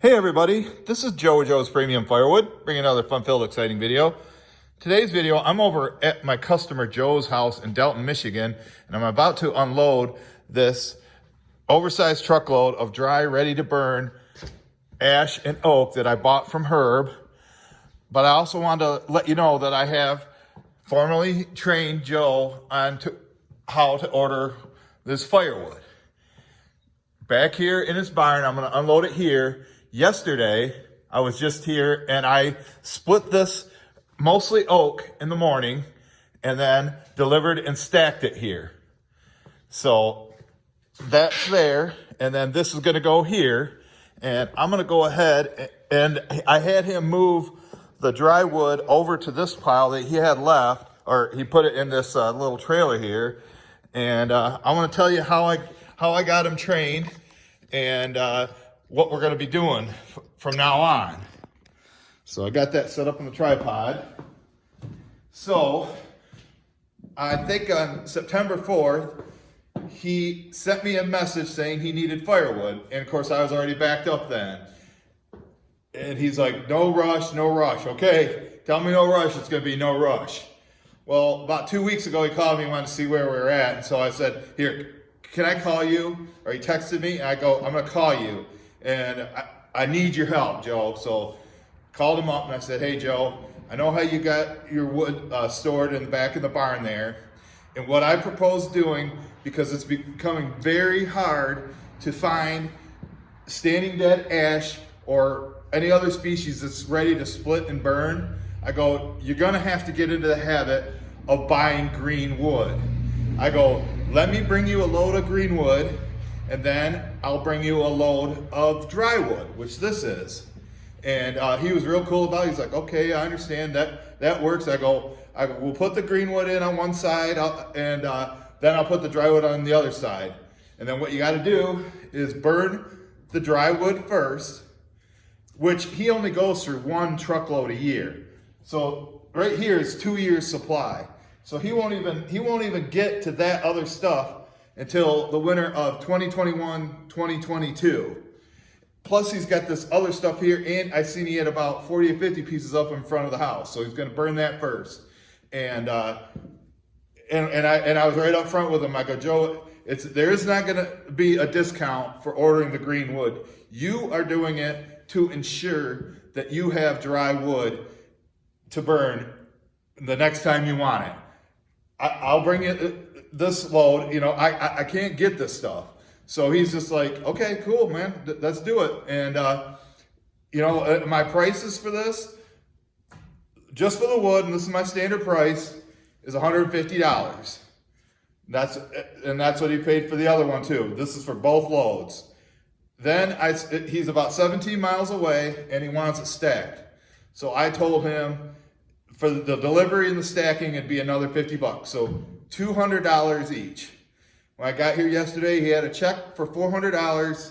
Hey everybody, this is Joe with Joe's Premium Firewood, bringing another fun-filled, exciting video. Today's video, I'm over at my customer Joe's house in Delton, Michigan, and I'm about to unload this oversized truckload of dry, ready-to-burn ash and oak that I bought from Herb. But I also want to let you know that I have formally trained Joe on how to order this firewood. Back here in his barn, I'm going to unload it here. Yesterday, I was just here and I split this mostly oak in the morning and then delivered and stacked it here. So that's there. And then this is going to go here. And I'm going to go ahead and I had him move the dry wood over to this pile that he had left, or he put it in this little trailer here. And I want to tell you how I got him trained and what we're going to be doing from now on. So I got that set up on the tripod. So I think on September 4th, he sent me a message saying he needed firewood. And of course I was already backed up then. And he's like, no rush, no rush. Okay, tell me no rush, it's going to be no rush. Well, about 2 weeks ago, he called me and wanted to see where we were at. And so I said, here, can I call you? Or he texted me and I go, I'm going to call you. And I need your help, Joe. So called him up and I said, hey, Joe, I know how you got your wood stored in the back of the barn there. And what I propose doing, because it's becoming very hard to find standing dead ash or any other species that's ready to split and burn, I go, you're gonna have to get into the habit of buying green wood. I go, let me bring you a load of green wood, and then I'll bring you a load of dry wood, which this is. And he was real cool about it. He's like, okay, I understand that works. I go, we'll put the green wood in on one side, and then I'll put the dry wood on the other side. And then what you gotta do is burn the dry wood first, which he only goes through one truckload a year. So right here is 2 years supply. So he won't even get to that other stuff until the winter of 2021, 2022. Plus he's got this other stuff here, and I seen he had about 40 or 50 pieces up in front of the house. So he's gonna burn that first. And I was right up front with him. I go, Joe, there is not gonna be a discount for ordering the green wood. You are doing it to ensure that you have dry wood to burn the next time you want it. I'll bring you this load, you know, I can't get this stuff. So he's just like, okay, cool, man, let's do it. And, you know, my prices for this, just for the wood, and this is my standard price, is $150. That's what he paid for the other one too. This is for both loads. Then he's about 17 miles away and he wants it stacked. So I told him for the delivery and the stacking, it'd be another 50 bucks. So $200 each. When I got here yesterday, he had a check for $400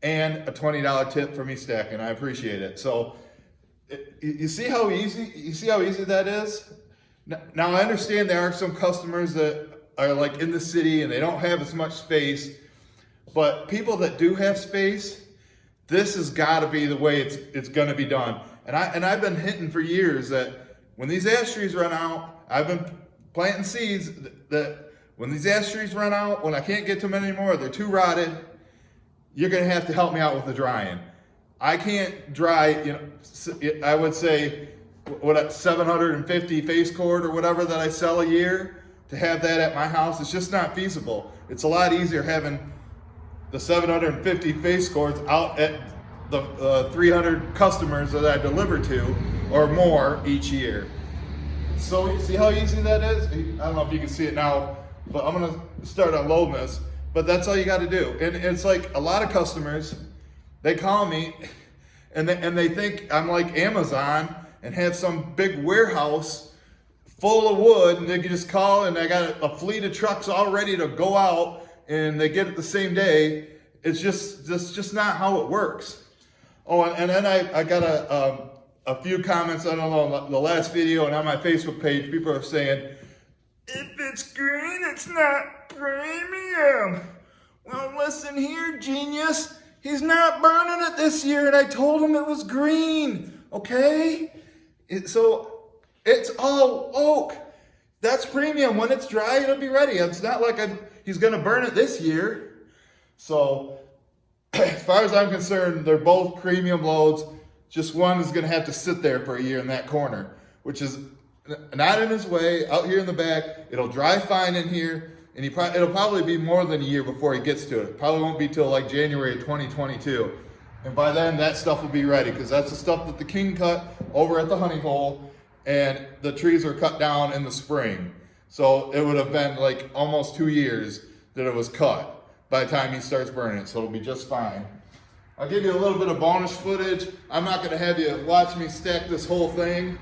and a $20 tip for me stacking. I appreciate it. So you see how easy that is? Now I understand there are some customers that are like in the city and they don't have as much space, but people that do have space, this has got to be the way it's going to be done. And I've been hinting for years that when these ash trees run out, I've been planting seeds that when these ash trees run out, when I can't get to them anymore, they're too rotted, you're going to have to help me out with the drying. I can't dry, you know, I would say, 750 face cord or whatever that I sell a year, to have that at my house, it's just not feasible. It's a lot easier having the 750 face cords out at the 300 customers that I deliver to or more each year. So see how easy that is? I don't know if you can see it now, but I'm gonna start unloading this, but that's all you gotta do. And it's like a lot of customers, they call me and they think I'm like Amazon and have some big warehouse full of wood, and they can just call and I got a fleet of trucks all ready to go out and they get it the same day. It's just not how it works. Oh, and then I got a few comments, I don't know, the last video and on my Facebook page, people are saying, if it's green, it's not premium. Well, listen here, genius. He's not burning it this year, and I told him it was green, okay? So it's all oak. That's premium. When it's dry, it'll be ready. It's not like he's gonna burn it this year. So as far as I'm concerned, they're both premium loads. Just one is gonna have to sit there for a year in that corner, which is not in his way. Out here in the back, it'll dry fine in here, and it'll probably be more than a year before he gets to it. Probably won't be till like January of 2022. And by then, that stuff will be ready, because that's the stuff that the king cut over at the honey hole, and the trees were cut down in the spring. So it would have been like almost 2 years that it was cut by the time he starts burning it, so it'll be just fine. I'll give you a little bit of bonus footage. I'm not gonna have you watch me stack this whole thing,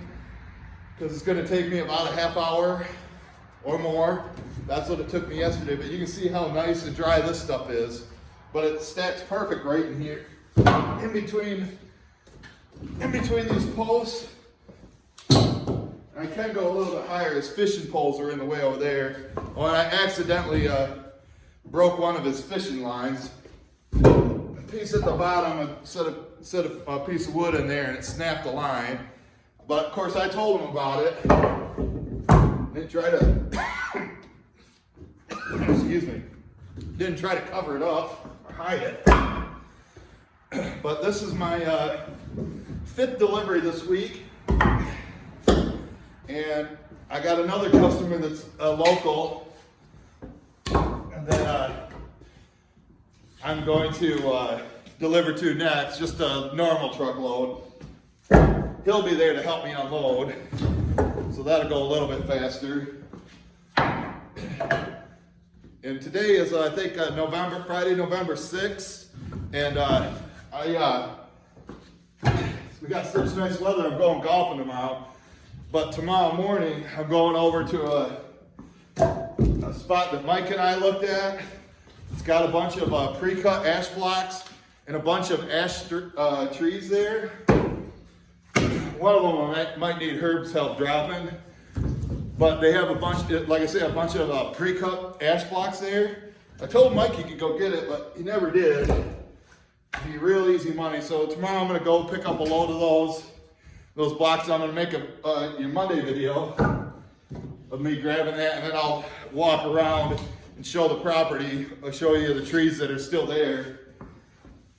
because it's gonna take me about a half hour or more. That's what it took me yesterday, but you can see how nice and dry this stuff is. But it stacks perfect right in here, in between these posts. I can go a little bit higher. His fishing poles are in the way over there. Oh, and I accidentally broke one of his fishing lines. A piece at the bottom, set a piece of wood in there, and it snapped the line. But of course, I told him about it. Didn't try to, excuse me, didn't try to cover it up or hide it. But this is my 5th delivery this week. And I got another customer that's local, and then I'm going to deliver to next, just a normal truckload. He'll be there to help me unload, so that'll go a little bit faster. And today is, I think, Friday, November 6th, and we got such nice weather. I'm going golfing tomorrow. But tomorrow morning, I'm going over to a spot that Mike and I looked at. It's got a bunch of pre-cut ash blocks and a bunch of ash trees there. One of them might need Herb's help dropping. But they have a bunch, like I said, a bunch of pre-cut ash blocks there. I told Mike he could go get it, but he never did. It'd be real easy money. So tomorrow I'm gonna go pick up a load of those blocks. I'm gonna make your Monday video of me grabbing that, and then I'll walk around and show the property. I'll show you the trees that are still there.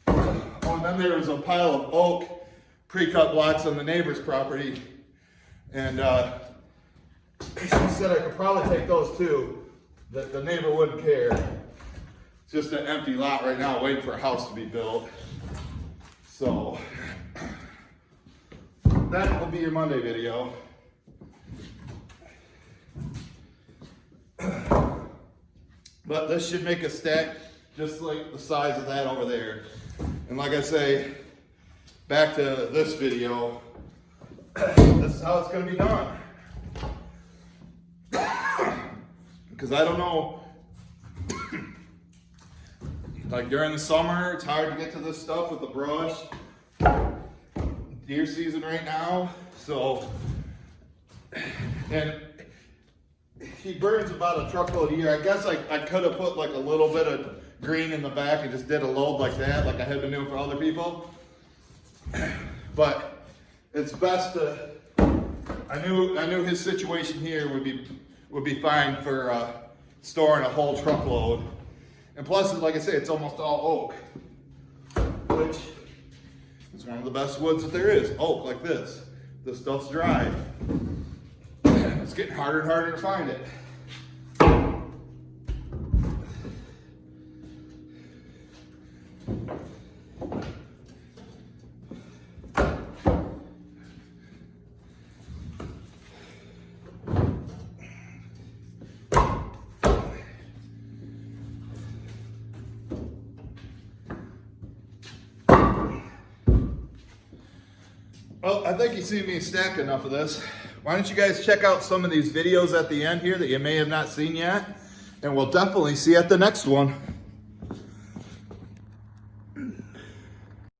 Oh, and then there was a pile of oak pre-cut blocks on the neighbor's property, and she said I could probably take those too, that the neighbor wouldn't care. It's just an empty lot right now waiting for a house to be built. So that will be your Monday video. But this should make a stack just like the size of that over there. And like I say, back to this video, this is how it's gonna be done. Because I don't know, like during the summer, it's hard to get to this stuff with the brush. Deer season right now, so, and he burns about a truckload a year. I guess I could have put like a little bit of green in the back and just did a load like that, like I have been doing for other people. But it's best to, I knew his situation here would be fine for storing a whole truckload. And plus, like I say, it's almost all oak, which is one of the best woods that there is. Oak like this. This stuff's dry. It's getting harder and harder to find it. Well, I think you've seen me stack enough of this. Why don't you guys check out some of these videos at the end here that you may have not seen yet, and we'll definitely see you at the next one.